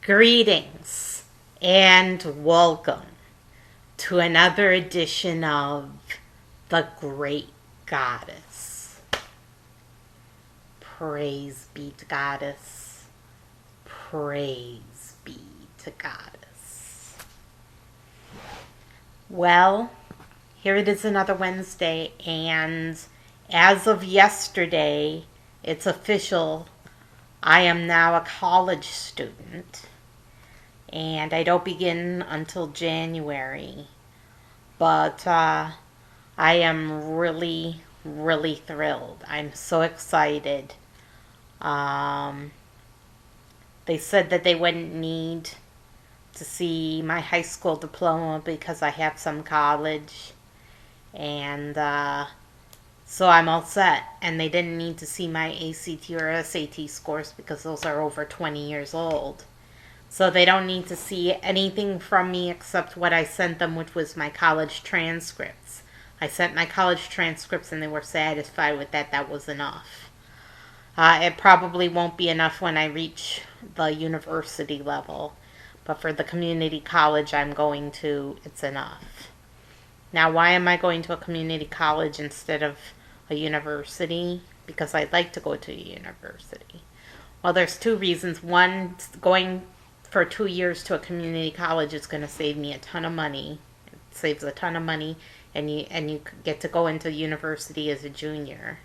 Greetings and welcome to another edition of The Great Goddess. Praise be to Goddess. Praise be to Goddess. Well, here it is another Wednesday, and as of yesterday, it's official. I am now a college student, and I don't begin until January. But I am really, really thrilled. I'm so excited. They said that they wouldn't need to see my high school diploma because I have some college. And so I'm all set. And they didn't need to see my ACT or SAT scores because those are over 20 years old. So they don't need to see anything from me except what I sent them, which was my college transcripts. I sent my college transcripts and they were satisfied with that. That was enough. It probably won't be enough when I reach the university level. But for the community college I'm going to, it's enough. Now, why am I going to a community college instead of a university? Because I'd like to go to a university. Well, there's two reasons. One, going for 2 years to a community college is going to save me a ton of money. It saves a ton of money, and you get to go into university as a junior.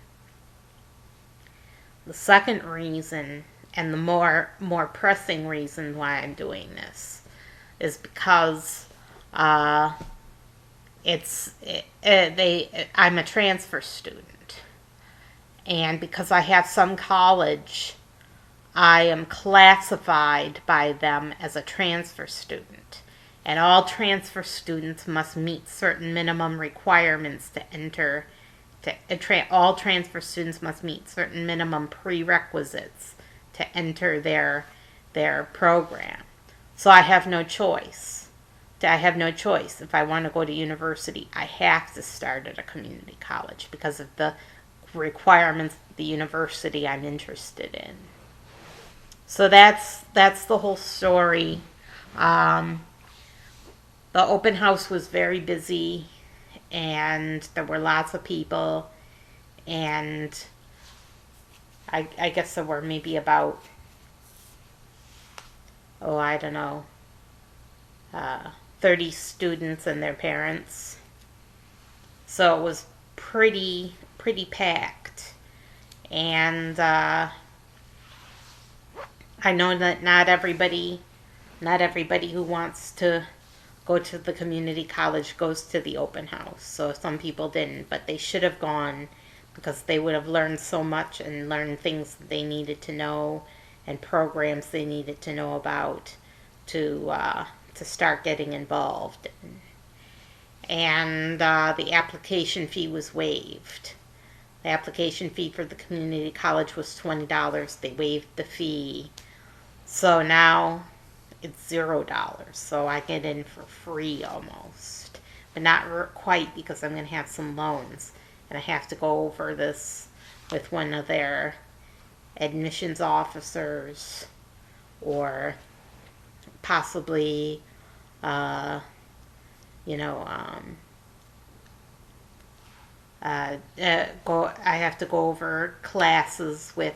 The second reason, and the more pressing reason why I'm doing this, is because I'm a transfer student, and because I have some college, I am classified by them as a transfer student, and all transfer students must meet certain minimum requirements to enter. All transfer students must meet certain minimum prerequisites to enter their program. So I have no choice. If I want to go to university, I have to start at a community college because of the requirements of the university I'm interested in. So that's the whole story. The open house was very busy, and there were lots of people, and I guess there were maybe about, 30 students and their parents. So it was pretty packed. And I know that not everybody who wants to go to the community college goes to the open house. So some people didn't, but they should have gone because they would have learned so much and learned things that they needed to know and programs they needed to know about to start getting involved. And the application fee was waived. The application fee for the community college was $20. They waived the fee. So now it's $0. So I get in for free almost. But not quite, because I'm going to have some loans. And I have to go over this with one of their admissions officers, or possibly, I have to go over classes with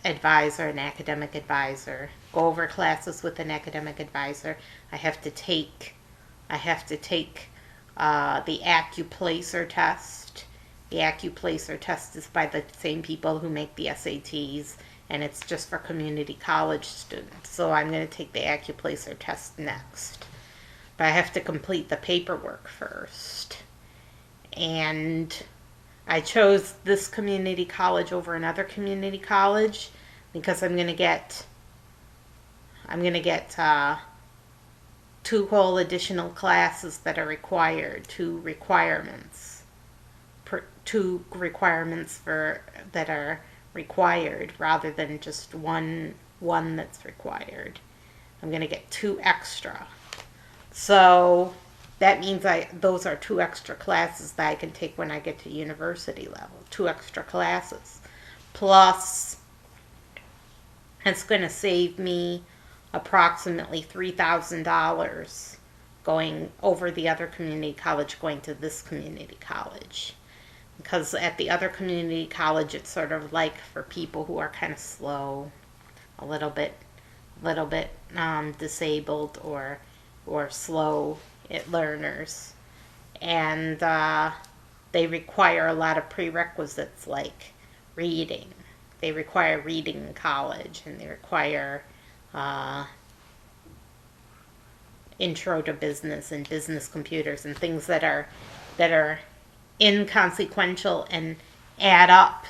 advisor, an academic advisor. Go over classes with an academic advisor. I have to take the AccuPlacer test. The AccuPlacer test is by the same people who make the SATs, and it's just for community college students. So I'm going to take the AccuPlacer test next. But I have to complete the paperwork first. And I chose this community college over another community college because I'm going to get 2 whole additional classes that are required, 2 requirements that are required rather than just one that's required. I'm going to get 2 extra. So that means those are 2 extra classes that I can take when I get to university level. 2 extra classes. plus it's going to save me approximately $3,000 going over the other community college, going to this community college. Because at the other community college, it's sort of like for people who are kind of slow, a little bit disabled or slow learners, and they require a lot of prerequisites like reading. They require reading in college, and they require intro to business and business computers and things that are inconsequential and add up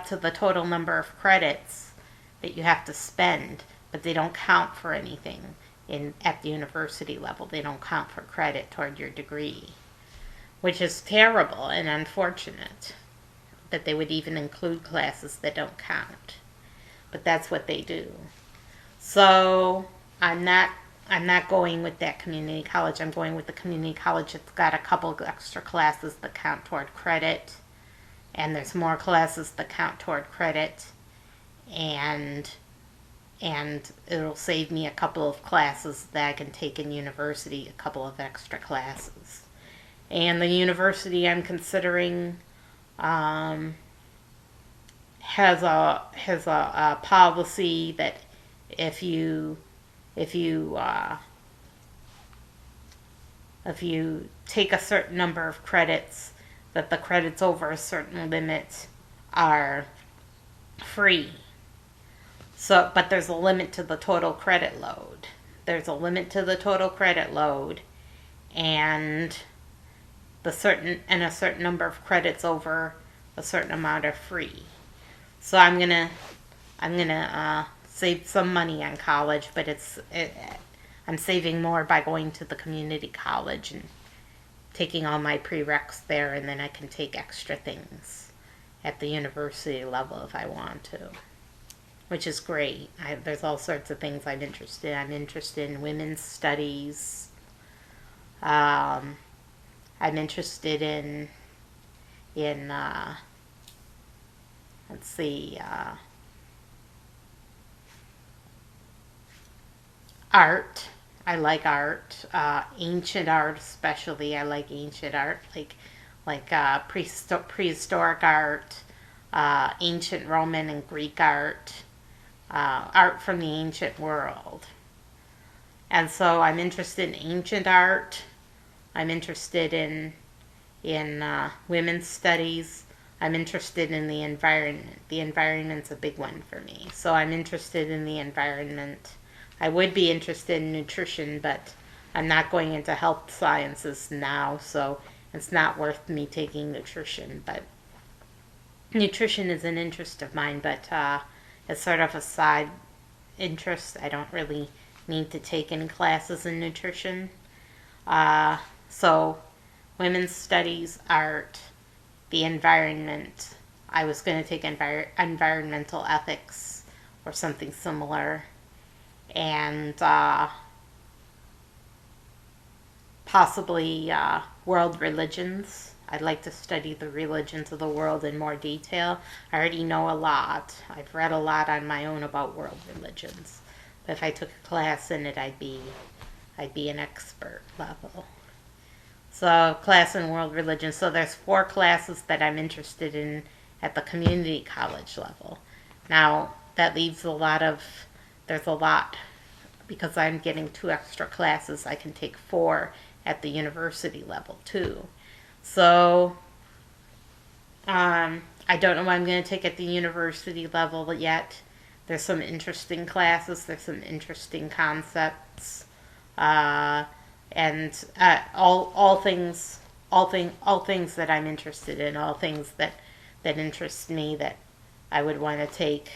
to the total number of credits that you have to spend, but they don't count for anything at the university level. They don't count for credit toward your degree, which is terrible and unfortunate that they would even include classes that don't count. But that's what they do. So I'm not going with that community college. I'm going with the community college that's got a couple of extra classes that count toward credit, and there's more classes that count toward credit, and it'll save me a couple of classes that I can take in university, a couple of extra classes. And the university I'm considering has a policy that if you take a certain number of credits, that the credits over a certain limit are free. So, but there's a limit to the total credit load. And a certain number of credits over a certain amount are free. So I'm gonna save some money on college, but I'm saving more by going to the community college and taking all my prereqs there, and then I can take extra things at the university level if I want to, which is great. There's all sorts of things I'm interested in. I'm interested in women's studies. I'm interested in art. I like art, ancient art especially. I like ancient art, like prehistoric art, ancient Roman and Greek art, art from the ancient world. And so I'm interested in ancient art. I'm interested in women's studies. I'm interested in the environment. The environment's a big one for me. So I'm interested in the environment. I would be interested in nutrition, but I'm not going into health sciences now, so it's not worth me taking nutrition. But nutrition is an interest of mine, but it's sort of a side interest. I don't really need to take any classes in nutrition. So women's studies, art, the environment. I was going to take environmental ethics or something similar. And possibly world religions. I'd like to study the religions of the world in more detail. I already know a lot. I've read a lot on my own about world religions. But if I took a class in it, I'd be an expert level. So, class in world religion. So there's 4 classes that I'm interested in at the community college level. Now, that leaves there's a lot, because I'm getting 2 extra classes. I can take 4 at the university level too. So, I don't know what I'm going to take at the university level yet. There's some interesting classes. There's some interesting concepts. And all things that I'm interested in, all things that interest me, that I would want to take.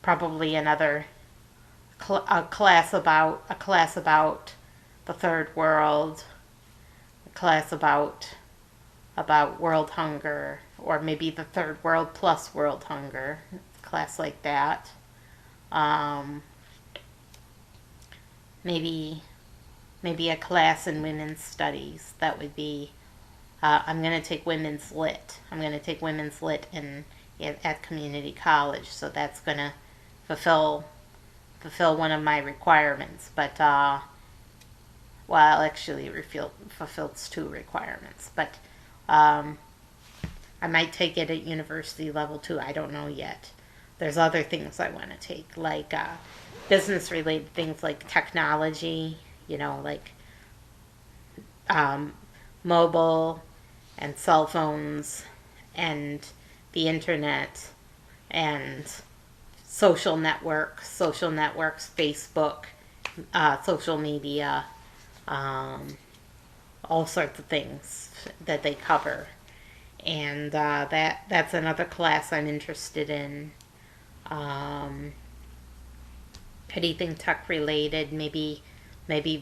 Probably another a class about the third world, a class about world hunger, or maybe the third world plus world hunger, a class like that. Maybe a class in women's studies. That would be, I'm going to take women's lit. I'm going to take women's lit in at community college. So that's going to fulfill one of my requirements. But well, actually, it fulfills two requirements. But I might take it at university level too. I don't know yet. There's other things I want to take, like business related things like technology, like mobile and cell phones and the internet and social networks, Facebook, social media, all sorts of things that they cover. And that's another class I'm interested in. Anything tech related, maybe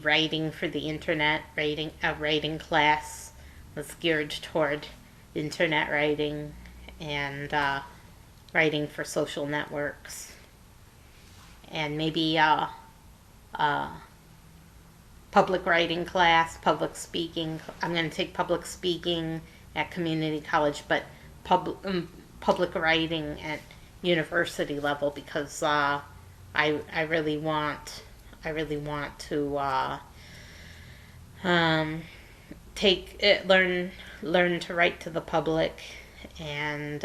writing for the internet, a writing class that's geared toward internet writing and writing for social networks, and maybe public writing class, public speaking. I'm going to take public speaking at community college, but public writing at university level, because I really want to take it, learn to write to the public, and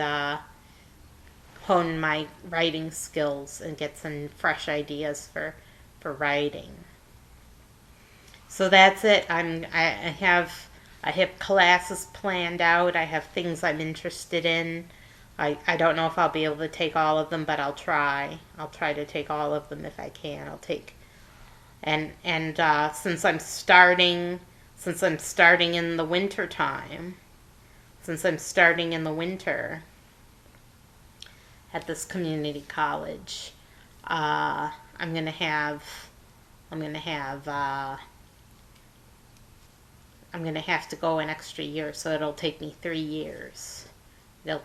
hone my writing skills and get some fresh ideas for writing. So that's it. I have classes planned out. I have things I'm interested in. I don't know if I'll be able to take all of them, but I'll try. I'll try to take all of them if I can. I'll take, and since I'm starting in the winter time, at this community college, I'm gonna have to go an extra year, so it'll take me 3 years. And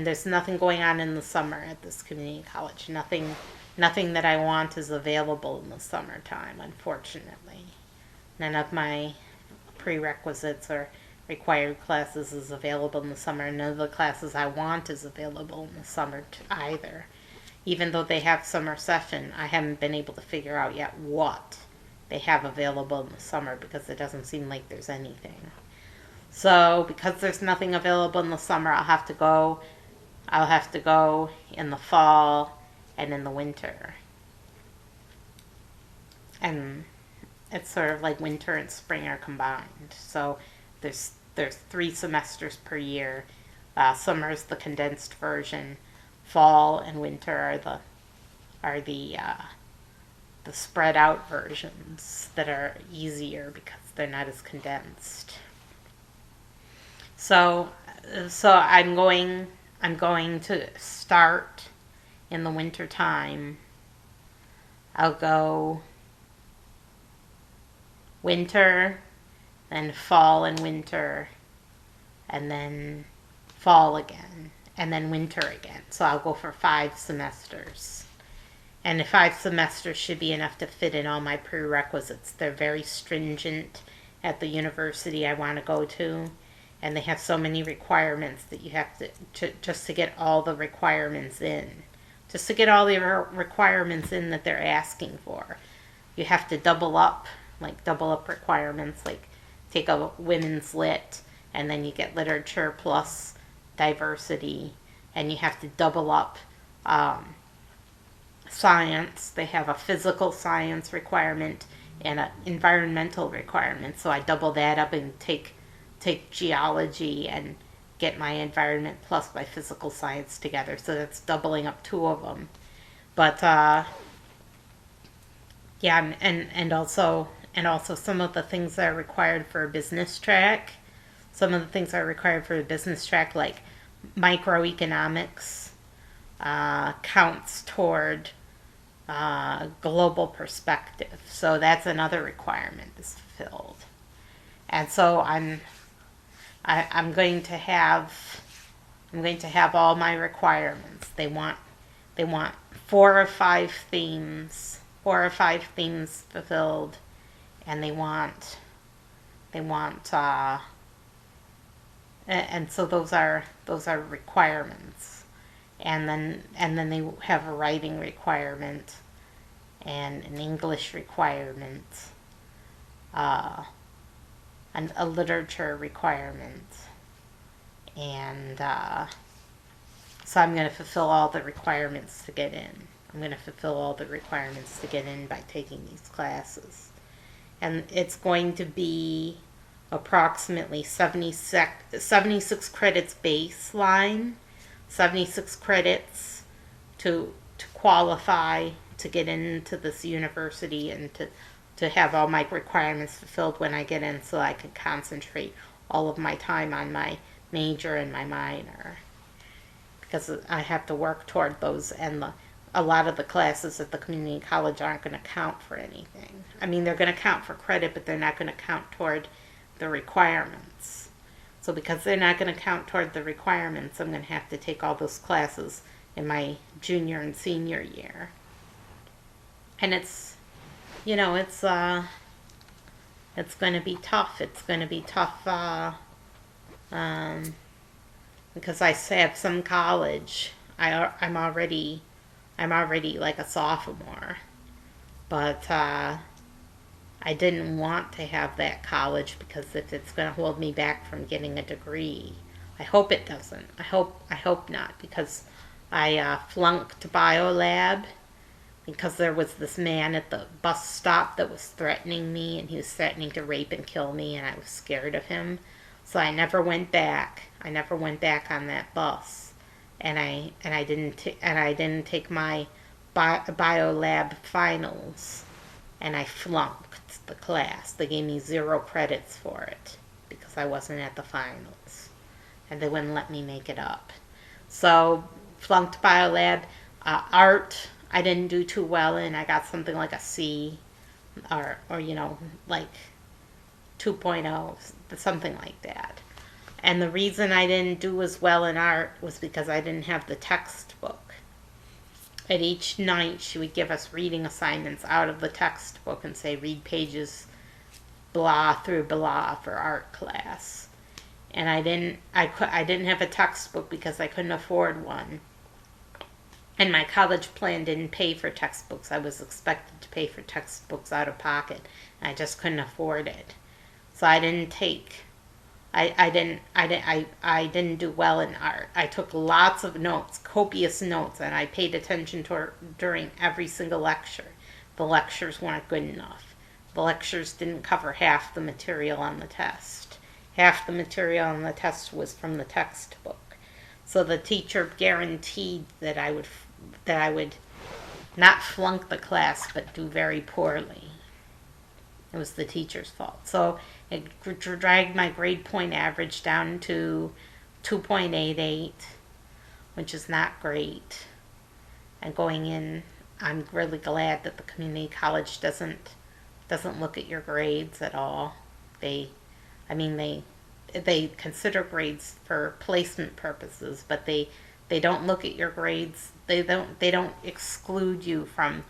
there's nothing going on in the summer at this community college. Nothing that I want is available in the summertime, unfortunately. None of my prerequisites or required classes is available in the summer. None of the classes I want is available in the summer either. Even though they have summer session, I haven't been able to figure out yet what they have available in the summer, because it doesn't seem like there's anything. So because there's nothing available in the summer, I'll have to go in the fall and in the winter. And it's sort of like winter and spring are combined. So there's 3 semesters per year. Summer is the condensed version. Fall and winter are the spread out versions that are easier because they're not as condensed. So I'm going to start in the winter time. I'll go winter, then fall and winter, and then fall again, and then winter again. So I'll go for 5 semesters. And the 5 semesters should be enough to fit in all my prerequisites. They're very stringent at the university I want to go to. And they have so many requirements that you have to just to get all the requirements in. Just to get all the requirements in that they're asking for. You have to double up requirements, like take a women's lit, and then you get literature plus diversity. And you have to double up science. They have a physical science requirement and an environmental requirement. So I double that up and take geology and get my environment plus my physical science together. So that's doubling up 2 of them. But yeah, and also some of the things that are required for a business track. Some of the things that are required for a business track, like microeconomics, counts toward global perspective. So that's another requirement is fulfilled. And so I'm going to have all my requiremts. They want 4 or 5 themes fulfilled, and they want and so those are requirements. And then they have a writing requirement and an English requirement, uh, and a literature requirement, and so I'm going to fulfill all the requirements to get in. I'm going to fulfill all the requirements to get in by taking these classes. And it's going to be approximately 76 credits baseline, 76 credits to qualify to get into this university and to have all my requirements fulfilled when I get in, so I can concentrate all of my time on my major and my minor, because I have to work toward those, and a lot of the classes at the community college aren't going to count for anything. I mean, they're going to count for credit, but they're not going to count toward the requirements. So because they're not going to count toward the requirements, I'm going to have to take all those classes in my junior and senior year. And it's going to be tough. It's going to be tough because I have some college. I'm already like a sophomore, but I didn't want to have that college, because if it's going to hold me back from getting a degree, I hope it doesn't. I hope not, because I flunked biolab because there was this man at the bus stop that was threatening me, and he was threatening to rape and kill me, and I was scared of him. So I never went back. I never went back on that bus, and I didn't take my biolab finals, and I flunked the class. They gave me 0 credits for it because I wasn't at the finals, and they wouldn't let me make it up. So flunked biolab. Art, I didn't do too well in. I got something like a C, or like 2.0, something like that. And the reason I didn't do as well in art was because I didn't have the textbook. At each night, she would give us reading assignments out of the textbook and say, read pages blah through blah for art class. And I didn't have a textbook because I couldn't afford one. And my college plan didn't pay for textbooks. I was expected to pay for textbooks out of pocket, and I just couldn't afford it. So I didn't do well in art. I took lots of notes, copious notes, and I paid attention during every single lecture. The lectures weren't good enough. The lectures didn't cover half the material on the test. Half the material on the test was from the textbook. So the teacher guaranteed that I would not flunk the class, but do very poorly. It was the teacher's fault. So it dragged my grade point average down to 2.88, which is not great. And going in, I'm really glad that the community college doesn't look at your grades at all. They consider grades for placement purposes, but they don't look at your grades. They don't exclude you from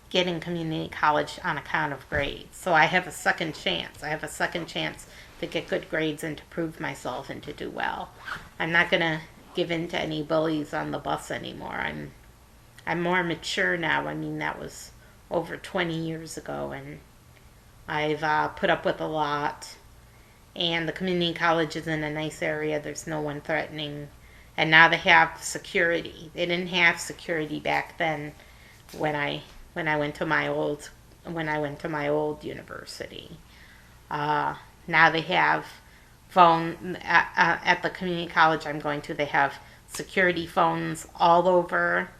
getting community college on account of grades. So I have a second chance. I have a second chance to get good grades and to prove myself and to do well. I'm not going to give in to any bullies on the bus anymore. I'm more mature now. I mean, that was over 20 years ago, and I've put up with a lot. And the community college is in a nice area. There's no one threatening. And now they have security. They didn't have security back then when I went to my old university. Now they have phone at the community college I'm going to. They have security phones all over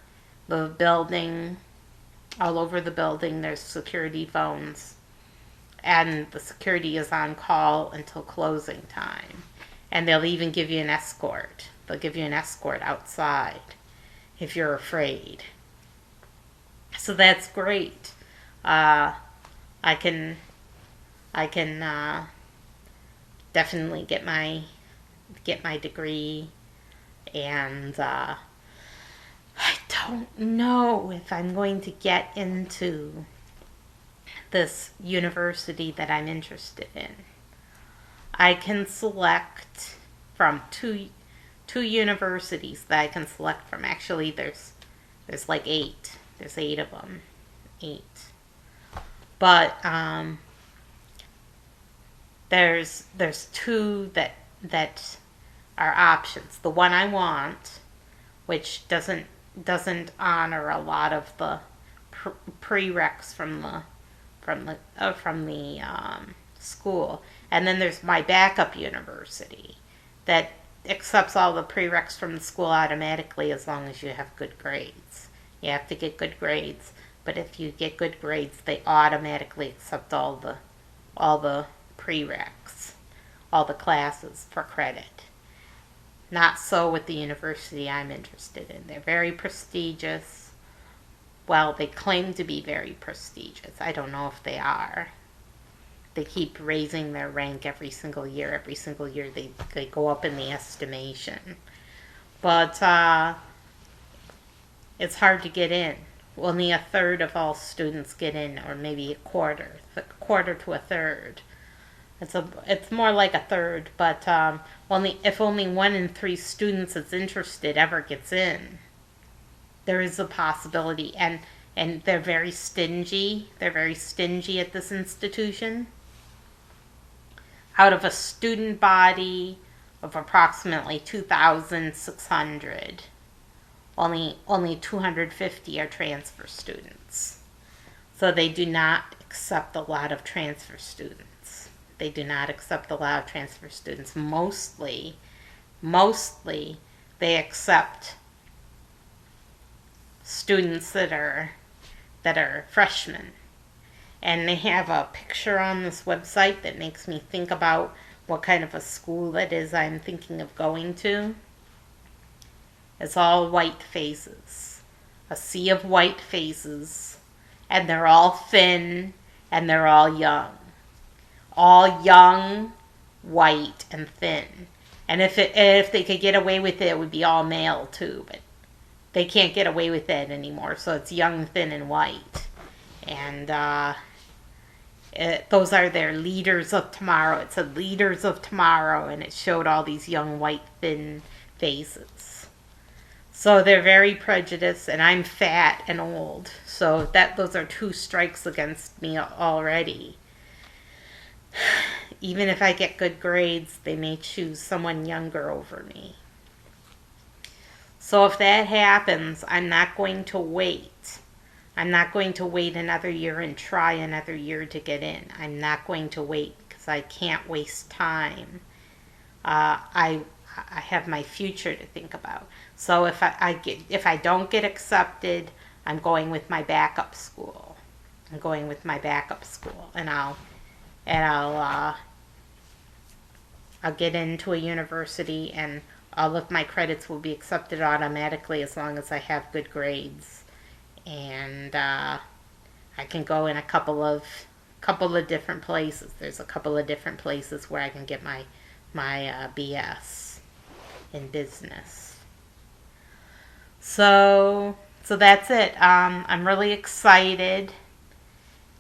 the building. All over the building, there's security phones, and the security is on call until closing time. And they'll even give you an escort. They'll give you an escort outside if you're afraid. So that's great. I can definitely get my degree, and I don't know if I'm going to get into this university that I'm interested in. I can select from two universities that I can select from. Actually, there's like eight. There's eight of them. Eight. But there's two that are options. The one I want, which doesn't honor a lot of the prereqs from the school, and then there's my backup university that accepts all the prereqs from the school automatically as long as you have good grades. You have to get good grades, but if you get good grades, they automatically accept all the prereqs, all the classes for credit. Not so with the university I'm interested in. They're very prestigious. Well, they claim to be very prestigious. I don't know if they are. They keep raising their rank every single year. Every single year they go up in the estimation. But it's hard to get in. Only a third of all students get in, or maybe a quarter to a third. It's more like a third, but if only 1 in 3 students that's interested ever gets in, there is a possibility. And they're very stingy. They're very stingy at this institution. Out of a student body of approximately 2,600, only 250 are transfer students. So they do not accept a lot of transfer students. They do not accept a lot of transfer students. Mostly they accept students that are freshmen. And they have a picture on this website that makes me think about what kind of a school it is I'm thinking of going to. It's all white faces. A sea of white faces. And they're all thin, and they're all young. All young, white, and thin. And if they could get away with it, it would be all male too, but they can't get away with that anymore, so it's young, thin, and white. And those are their leaders of tomorrow. It said leaders of tomorrow, and it showed all these young, white, thin faces. So they're very prejudiced, and I'm fat and old, so those are 2 strikes against me already. Even if I get good grades, they may choose someone younger over me. So if that happens, I'm not going to wait. I'm not going to wait another year and try another year to get in. I'm not going to wait because I can't waste time. I have my future to think about. So if I don't get accepted, I'm going with my backup school. And I'll get into a university, and all of my credits will be accepted automatically as long as I have good grades. And I can go in a couple of different places. There's a couple of different places where I can get my BS in business. So that's it. I'm really excited.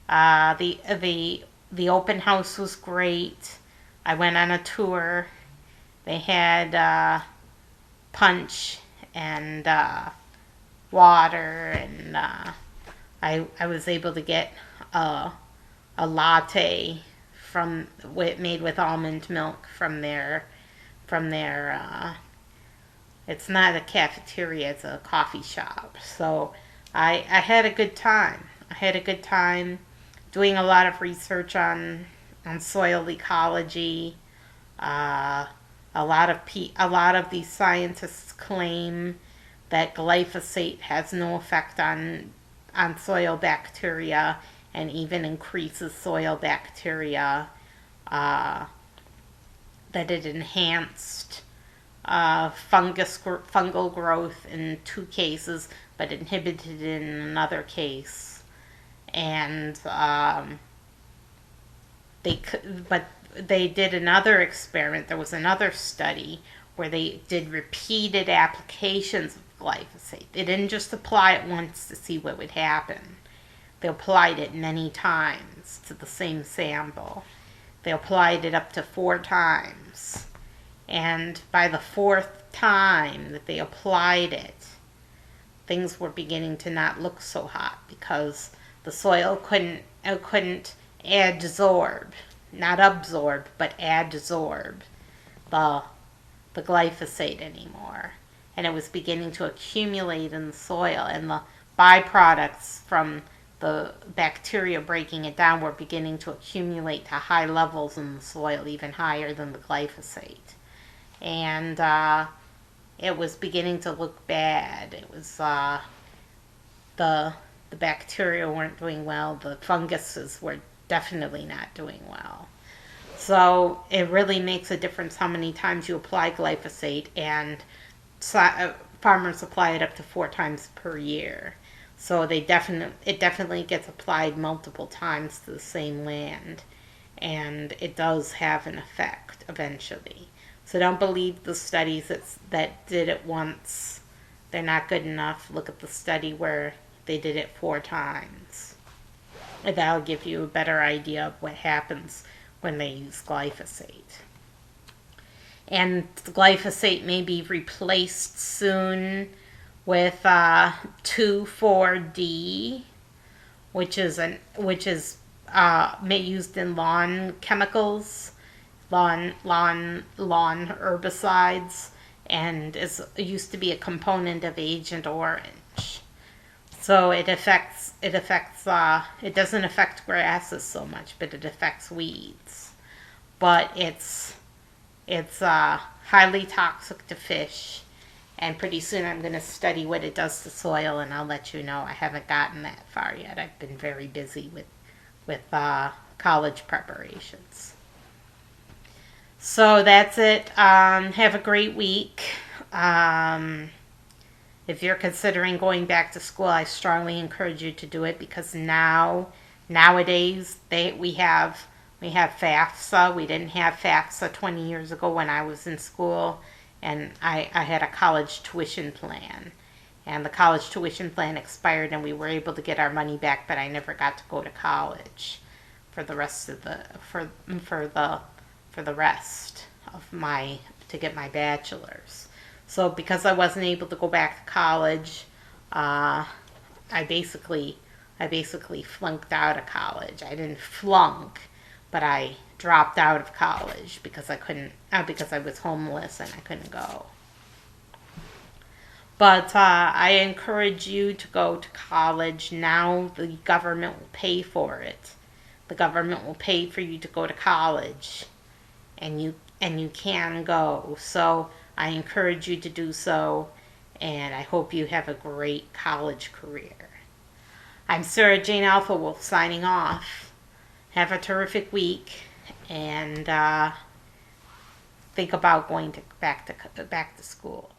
The open house was great. I went on a tour. They had punch and water, and I was able to get a latte made with almond milk from their it's not a cafeteria, it's a coffee shop. So I had a good time. Doing a lot of research on soil ecology. A lot of these scientists claim that glyphosate has no effect on soil bacteria and even increases soil bacteria. That it enhanced fungal growth in 2 cases, but inhibited it in another case. And they did another experiment. There was another study where they did repeated applications of glyphosate. They didn't just apply it once to see what would happen. They applied it many times to the same sample. They applied it up to 4 times. And by the 4th time that they applied it, things were beginning to not look so hot because the soil couldn't adsorb, not absorb, but adsorb the glyphosate anymore. And it was beginning to accumulate in the soil, and the byproducts from the bacteria breaking it down were beginning to accumulate to high levels in the soil, even higher than the glyphosate. And it was beginning to look bad. It was the bacteria weren't doing well. The funguses were definitely not doing well. So it really makes a difference how many times you apply glyphosate, and farmers apply it up to 4 times per year. So it definitely gets applied multiple times to the same land, and it does have an effect eventually. So don't believe the studies that did it once. They're not good enough. Look at the study where they did it 4 times. And that'll give you a better idea of what happens when they use glyphosate. And the glyphosate may be replaced soon with 2,4-D, which is used in lawn chemicals, lawn herbicides, and used to be a component of Agent Orange. So it doesn't affect grasses so much, but it affects weeds. But it's highly toxic to fish, and pretty soon I'm going to study what it does to soil, and I'll let you know. I haven't gotten that far yet. I've been very busy with college preparations. So that's it. Have a great week. If you're considering going back to school, I strongly encourage you to do it, because nowadays we have FAFSA. We didn't have FAFSA 20 years ago when I was in school, and I had a college tuition plan. And the college tuition plan expired, and we were able to get our money back, but I never got to go to college for the rest of to get my bachelor's. So because I wasn't able to go back to college, I basically flunked out of college. I didn't flunk, but I dropped out of college because I was homeless and I couldn't go. But I encourage you to go to college. Now the government will pay for it. The government will pay for you to go to college, and you can go. So I encourage you to do so, and I hope you have a great college career. I'm Sarah Jane Alpha Wolf signing off. Have a terrific week, and think about going back to school.